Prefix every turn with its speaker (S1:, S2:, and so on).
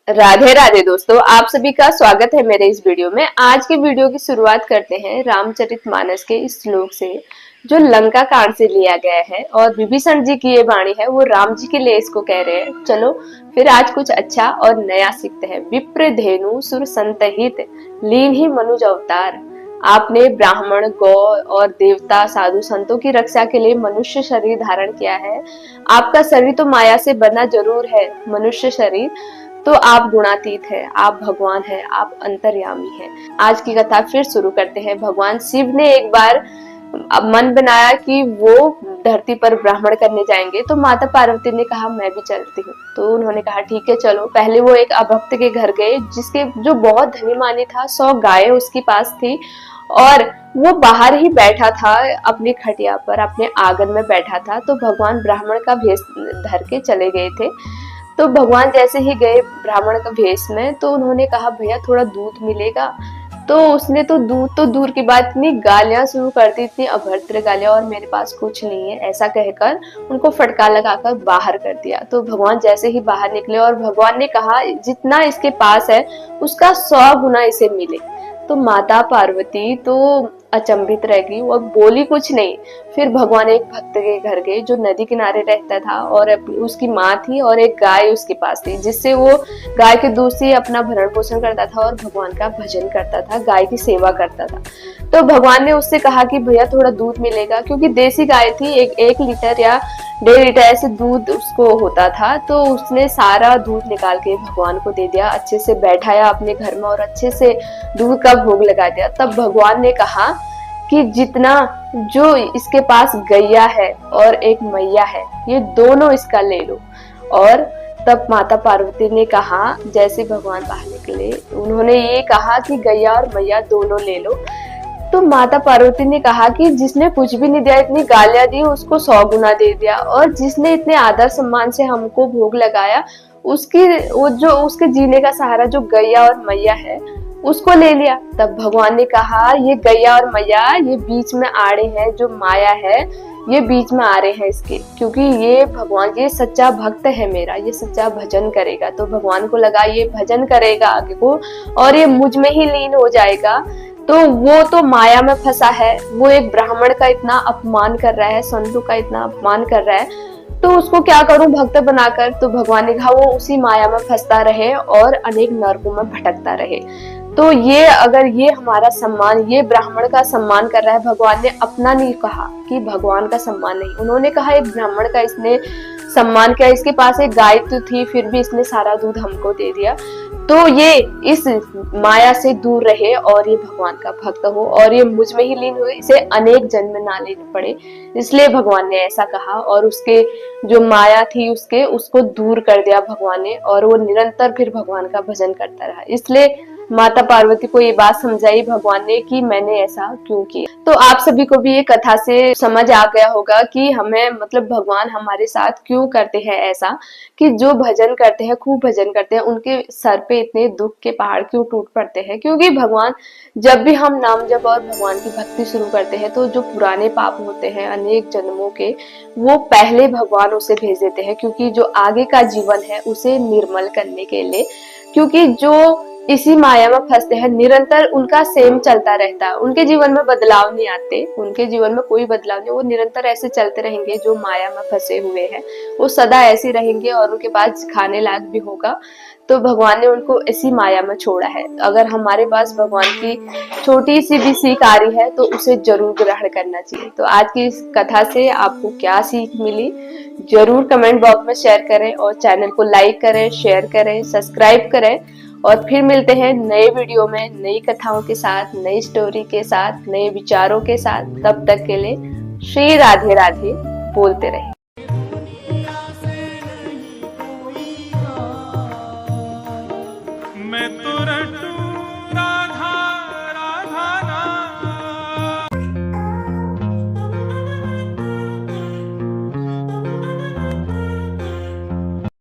S1: राधे राधे दोस्तों, आप सभी का स्वागत है मेरे इस वीडियो में। आज के वीडियो की शुरुआत करते हैं रामचरितमानस के इस श्लोक से, जो लंका कांड से लिया गया है। और विभीषण जी की ये वाणी है, वो राम जी के लिए इसको कह रहे हैं। चलो फिर आज कुछ अच्छा और नया सीखते हैं। विप्र धेनु सुर संतहित लीन ही मनुज अवतार। आपने ब्राह्मण, गौ और देवता, साधु संतों की रक्षा के लिए मनुष्य शरीर धारण किया है। आपका शरीर तो माया से बना जरूर है, मनुष्य शरीर, तो आप गुणातीत है, आप भगवान है, आप अंतर्यामी है। आज की कथा फिर शुरू करते हैं। भगवान शिव ने एक बार मन बनाया कि वो धरती पर ब्राह्मण करने जाएंगे, तो माता पार्वती ने कहा मैं भी चलती हूँ। तो उन्होंने कहा ठीक है चलो। पहले वो एक अभक्त के घर गए, जिसके जो बहुत धनी मानी था, 100 गायें उसके पास थी, और वो बाहर ही बैठा था अपनी खटिया पर, अपने आंगन में बैठा था। तो भगवान ब्राह्मण का भेष धर के चले गए थे। तो भगवान जैसे ही गए ब्राह्मण का भेष में, तो उन्होंने कहा भैया थोड़ा दूध मिलेगा। तो उसने तो दूध तो दूर की बात, इतनी गालियां शुरू कर दी, इतनी अभद्र गालियां, और मेरे पास कुछ नहीं है ऐसा कहकर उनको फटकार लगाकर बाहर कर दिया। तो भगवान जैसे ही बाहर निकले, और भगवान ने कहा जितना इसके पास है उसका 100 गुना इसे मिले। तो माता पार्वती तो अचंभित रह गई, वो बोली कुछ नहीं। फिर भगवान एक भक्त के घर गए, जो नदी किनारे रहता था, और उसकी माँ थी और एक गाय उसके पास थी, जिससे वो गाय के दूध से अपना भरण पोषण करता था और भगवान का भजन करता था, गाय की सेवा करता था। तो भगवान ने उससे कहा कि भैया थोड़ा दूध मिलेगा, क्योंकि देसी गाय थी, एक लीटर या 1.5 लीटर ऐसे दूध उसको होता था। तो उसने सारा दूध निकाल के भगवान को दे दिया, अच्छे से बैठाया अपने घर में और अच्छे से दूध का भोग लगा दिया। तब भगवान ने कहा कि जितना जो इसके पास गैया है और एक मैया है, ये दोनों इसका ले लो। और तब माता पार्वती ने कहा, जैसे भगवान बाहर निकले, उन्होंने ये कहा कि गैया और मैया दोनों ले लो। तो माता पार्वती ने कहा कि जिसने कुछ भी नहीं दिया, इतनी गालियां दी, उसको 100 गुना दे दिया, और जिसने इतने आदर सम्मान से हमको भोग लगाया, उसके जीने का सहारा जो गैया और मैया है उसको ले लिया। तब भगवान ने कहा ये गैया और मैया ये बीच में आ रहे हैं, जो माया है ये बीच में आ रहे हैं इसके, क्योंकि ये भगवान, ये सच्चा भक्त है मेरा, ये सच्चा भजन करेगा। तो भगवान को लगा ये भजन करेगा आगे को, और ये मुझ में ही लीन हो जाएगा। तो वो तो माया में फंसा है, वो एक ब्राह्मण का इतना अपमान कर रहा है, संतों का इतना अपमान कर रहा है, तो उसको क्या करूं भक्त बनाकर। तो भगवान ने कहा वो उसी माया में फंसता रहे और अनेक नरकों में भटकता रहे। तो ये अगर ये हमारा सम्मान, ये ब्राह्मण का सम्मान कर रहा है, भगवान ने अपना नहीं कहा कि भगवान का सम्मान नहीं, उन्होंने कहा एक ब्राह्मण का इसने सम्मान किया, इसके पास एक गाय तो थी, फिर भी इसने सारा दूध हमको दे दिया। तो ये इस माया से दूर रहे और ये भगवान का भक्त हो, और ये मुझ में ही लीन हुए, इसे अनेक जन्म ना लेने पड़े, इसलिए भगवान ने ऐसा कहा। और उसके जो माया थी उसको दूर कर दिया भगवान ने, और वो निरंतर फिर भगवान का भजन करता रहा। इसलिए माता पार्वती को ये बात समझाई भगवान ने कि मैंने ऐसा क्यों किया। तो आप सभी को भी ये कथा से समझ आ गया होगा कि हमें, मतलब भगवान हमारे साथ क्यों करते हैं ऐसा, कि जो भजन करते हैं, खूब भजन करते हैं, उनके सर पे इतने दुख के पहाड़ क्यों टूट पड़ते हैं। क्योंकि भगवान, जब भी हम नाम जप और भगवान की भक्ति शुरू करते हैं, तो जो पुराने पाप होते हैं अनेक जन्मों के, वो पहले भगवान उसे भेज देते हैं, क्योंकि जो आगे का जीवन है उसे निर्मल करने के लिए। क्योंकि जो इसी माया में फंसते हैं, निरंतर उनका सेम चलता रहता है, उनके जीवन में बदलाव नहीं आते, उनके जीवन में कोई बदलाव नहीं, वो निरंतर ऐसे चलते रहेंगे। जो माया में फंसे हुए हैं वो सदा ऐसे रहेंगे, और उनके पास खाने लायक भी होगा। तो भगवान ने उनको इसी माया में छोड़ा है। अगर हमारे पास भगवान की छोटी सी भी सीख आ रही है, तो उसे जरूर ग्रहण करना चाहिए। तो आज की इस कथा से आपको क्या सीख मिली, जरूर कमेंट बॉक्स में शेयर करें, और चैनल को लाइक करें, शेयर करें, सब्सक्राइब करें। और फिर मिलते हैं नए वीडियो में, नई कथाओं के साथ, नई स्टोरी के साथ, नए विचारों के साथ। तब तक के लिए श्री राधे राधे बोलते रहे।